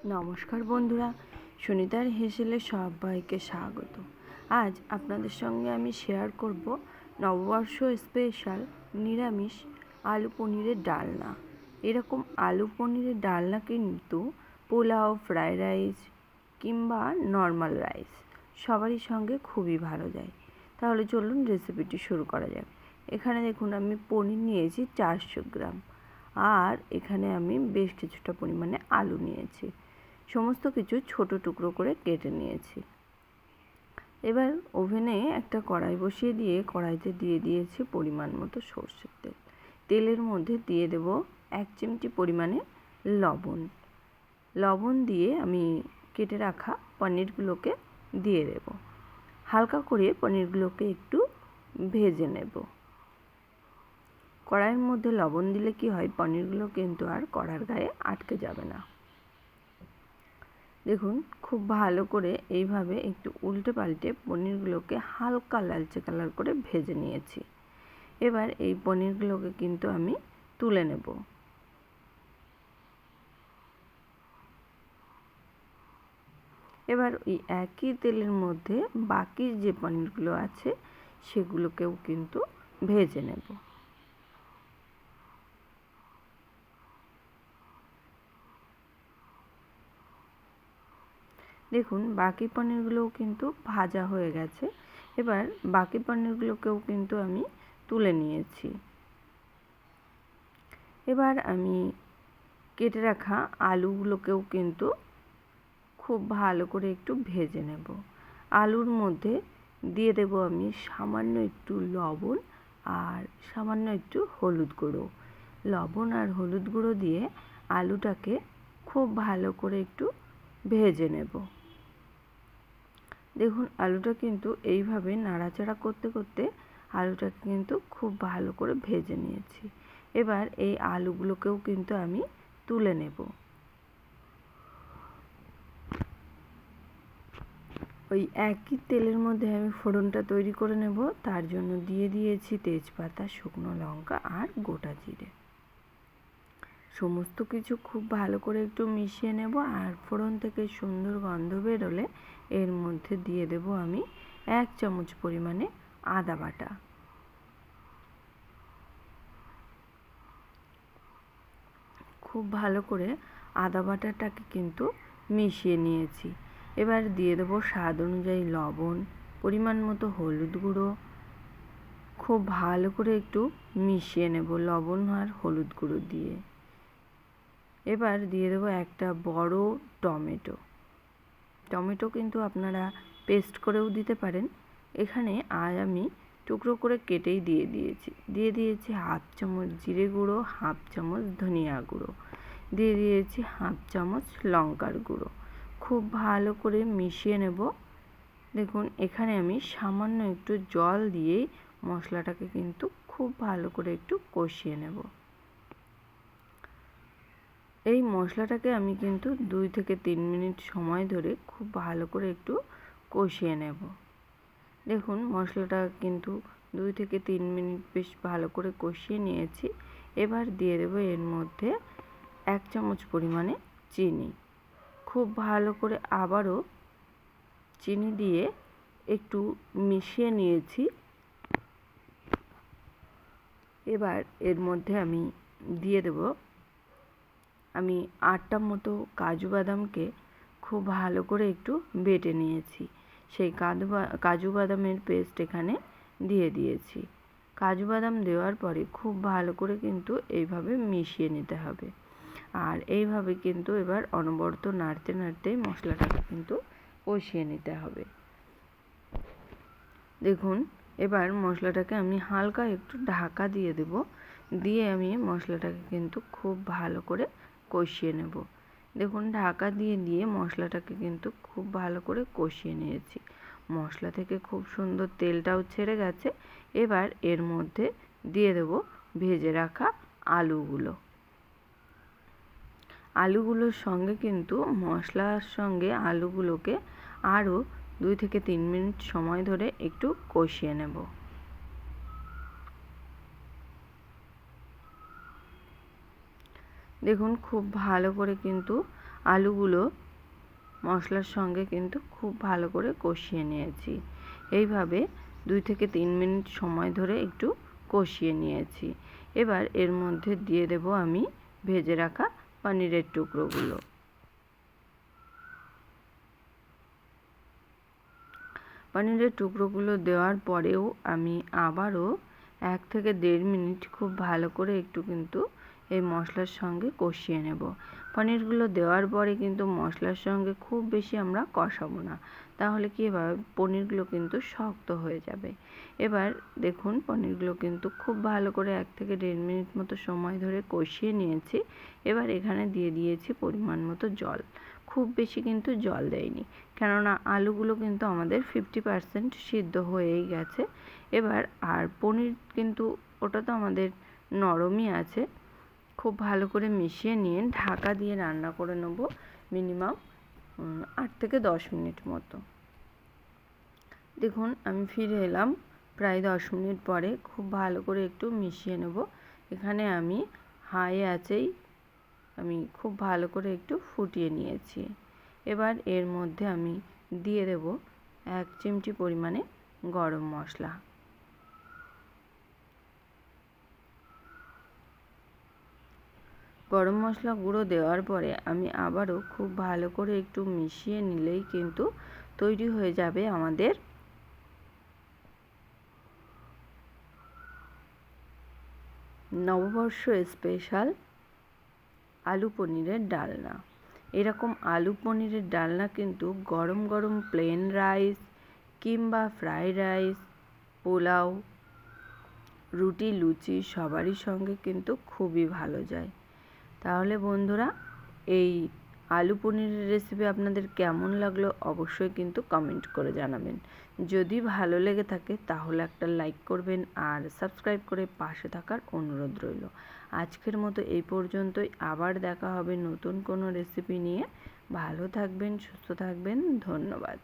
নমস্কার বন্ধুরা, সুনিতার হেসেলে সবাইকে স্বাগত। আজ আপনাদের সঙ্গে আমি শেয়ার করব নববর্ষ স্পেশাল নিরামিষ আলু পনিরের ডালনা। এরকম আলু পনিরের ডালনা কিন্তু পোলাও, ফ্রাইড রাইস কিংবা নর্মাল রাইস সবারই সঙ্গে খুবই ভালো যায়। তাহলে চলুন রেসিপিটি শুরু করা যাক। এখানে দেখুন আমি পনির নিয়েছি 400 গ্রাম, আর এখানে আমি বেশ কিছুটা পরিমাণে আলু নিয়েছি। সমস্ত কিছু ছোট টুকরো করে কেটে নিয়েছি। এবার ওভেনে একটা কড়াই বসিয়ে দিয়ে কড়াইতে দিয়ে দিয়েছি পরিমাণ মতো সরষের তেল। তেলের মধ্যে দিয়ে দেব 1 চিমটি পরিমাণে লবণ দিয়ে আমি কেটে রাখা পনিরগুলোকে দিয়ে দেব। হালকা করে পনিরগুলোকে একটু ভেজে নেব। কড়াইয়ের মধ্যে লবণ দিলে কি হয়, পনিরগুলো কিন্তু আর কড়ার গায়ে আটকে যাবে না। দেখুন খুব ভালো করে এইভাবে একটু উল্টে পাল্টে পনিরগুলোকে হালকা লালচে কালার করে ভেজে নিয়েছি। এবার এই পনিরগুলোকে কিন্তু আমি তুলে নেব। এবার ওই একই তেলের মধ্যে বাকি যে পনিরগুলো আছে সেগুলোকেও কিন্তু ভেজে নেব। দেখুন বাকি পনিরগুলোও কিন্তু ভাজা হয়ে গেছে। এবার বাকি পনিরগুলোকেও কিন্তু আমি তুলে নিয়েছি। এবার আমি কেটে রাখা আলুগুলোকেও কিন্তু খুব ভালো করে একটু ভেজে নেব। আলুর মধ্যে দিয়ে দেব আমি সামান্য একটু লবণ আর সামান্য একটু হলুদ গুঁড়ো। লবণ আর হলুদ গুঁড়ো দিয়ে আলুটাকে খুব ভালো করে একটু ভেজে নেব। দেখুন আলুটা কিন্তু এইভাবে নাড়াচাড়া করতে করতে আলুটাকে কিন্তু খুব ভালো করে ভেজে নিয়েছি। এবার এই আলুগুলোকেও কিন্তু আমি তুলে নেব। ওই একই তেলের মধ্যে আমি ফোড়নটা তৈরি করে নেব। তার জন্য দিয়ে দিয়েছি তেজপাতা, শুকনো লঙ্কা আর গোটা জিরে। সমস্ত কিছু খুব ভালো করে একটু মিশিয়ে নেব। আর ফোড়ন থেকে সুন্দর গন্ধ বেরোলে এর মধ্যে দিয়ে দেব আমি 1 চামচ পরিমাণে আদা বাটা। খুব ভালো করে আদা বাটাটাকে কিন্তু মিশিয়ে নিয়েছি। এবার দিয়ে দেব স্বাদ অনুযায়ী লবণ, পরিমাণ মতো হলুদ গুঁড়ো। খুব ভালো করে একটু মিশিয়ে নেব লবণ আর হলুদ গুঁড়ো দিয়ে। এবার দিয়ে দেবো একটা বড় টমেটো কিন্তু আপনারা পেস্ট করেও দিতে পারেন। এখানে আর আমি টুকরো করে কেটেই দিয়ে দিয়েছি 1/2 চামচ জিরে গুঁড়ো, 1/2 চামচ ধনিয়া গুঁড়ো, দিয়ে দিয়েছি 1/2 চামচ লঙ্কার গুঁড়ো। খুব ভালো করে মিশিয়ে নেব। দেখুন এখানে আমি সামান্য একটু জল দিয়েই মশলাটাকে কিন্তু খুব ভালো করে একটু কষিয়ে নেব। এই মশলাটাকে আমি কিন্তু 2 থেকে 3 মিনিট সময় ধরে খুব ভালো করে একটু কষিয়ে নেব। দেখুন মশলাটা কিন্তু 2 থেকে 3 মিনিট বেশ ভালো করে কষিয়ে নিয়েছি। এবার দিয়ে দেব এর মধ্যে 1 চামচ পরিমাণে চিনি। খুব ভালো করে আবারও চিনি দিয়ে একটু মিশিয়ে নিয়েছি। এবার এর মধ্যে আমি দিয়ে দেব আমি 8টা মতো কাজু বাদামকে খুব ভালো করে একটু বেটে নিয়েছি। সেই কাজু বাদামের পেস্ট এখানে দিয়ে দিয়েছি। কাজু বাদাম দেওয়ার পরে খুব ভালো করে কিন্তু এইভাবে মিশিয়ে নিতে হবে। আর এইভাবে কিন্তু এবার অনবরত নাড়তে নাড়তে মশলাটাকে কিন্তু কষিয়ে নিতে হবে। দেখুন এবার মশলাটাকে আমি হালকা একটু ঢাকা দিয়ে দেব। দিয়ে আমি মশলাটাকে কিন্তু খুব ভালো করে কষিয়ে নেব। দেখুন ঢাকা দিয়ে মশলাটাকে কিন্তু খুব ভালো করে কষিয়ে নিয়েছি। মশলা থেকে খুব সুন্দর তেলটাও ছেড়ে গেছে। এবার এর মধ্যে দিয়ে দেব ভেজে রাখা আলুগুলোর সঙ্গে কিন্তু মশলার সঙ্গে আলুগুলোকে আরও 2 থেকে 3 মিনিট সময় ধরে একটু কষিয়ে নেব। দেখুন খুব ভালো করে কিন্তু আলুগুলো মশলার সঙ্গে কিন্তু খুব ভালো করে কষিয়ে নিয়েছি। এইভাবে 2 থেকে 3 মিনিট সময় ধরে একটু কষিয়ে নিয়েছি। এবার এর মধ্যে দিয়ে দেব আমি ভেজে রাখা পনিরের টুকরোগুলো। পনিরের টুকরোগুলো দেওয়ার পরেও আমি আবারও 1 থেকে 1.5 মিনিট খুব ভালো করে একটু কিন্তু এই মশলার সঙ্গে কষিয়ে নেব। পনিরগুলো দেওয়ার পরে কিন্তু মশলার সঙ্গে খুব বেশি আমরা কষাবো না, তাহলে কী হবে, পনিরগুলো কিন্তু শক্ত হয়ে যাবে। এবার দেখুন পনিরগুলো কিন্তু খুব ভালো করে 1 থেকে 1.5 মিনিট মতো সময় ধরে কষিয়ে নিয়েছি। এবার এখানে দিয়ে দিয়েছি পরিমাণ মতো জল। খুব বেশি কিন্তু জল দেইনি, কেননা আলুগুলো কিন্তু আমাদের 50% সিদ্ধ হয়েই গেছে। এবার আর পনির কিন্তু ওটা তো আমাদের নরমই আছে। খুব ভালো করে মিশিয়ে নিয়ে ঢাকা দিয়ে রান্না করে নেব মিনিমাম 8 থেকে 10 মিনিট মতো। দেখুন আমি ফিরে এলাম প্রায় 10 মিনিট পরে। খুব ভালো করে একটু মিশিয়ে নেব। এখানে আমি হাই আঁচেই আমি খুব ভালো করে একটু ফুটিয়ে নিয়েছি। এবার এর মধ্যে আমি দিয়ে দেব 1 চিমটি পরিমাণে গরম মশলা। গরম মশলা গুঁড়ো দেওয়ার পরে আমি আবারও খুব ভালো করে একটু মিশিয়ে নিলেই কিন্তু তৈরি হয়ে যাবে আমাদের নববর্ষ স্পেশাল আলু পনিরের ডালনা। এরকম আলু পনিরের ডালনা কিন্তু গরম গরম প্লেন রাইস কিংবা ফ্রাইড রাইস, পোলাও, রুটি, লুচি সবারই সঙ্গে কিন্তু খুবই ভালো যায়। তাহলে বন্ধুরা, এই আলু পনিরের রেসিপি আপনাদের কেমন লাগলো অবশ্যই কিন্তু কমেন্ট করে জানাবেন। যদি ভালো লেগে থাকে তাহলে একটা লাইক করবেন আর সাবস্ক্রাইব করে পাশে থাকার অনুরোধ রইল। আজকের মতো এই পর্যন্তই। আবার দেখা হবে নতুন কোনো রেসিপি নিয়ে। ভালো থাকবেন, সুস্থ থাকবেন। ধন্যবাদ।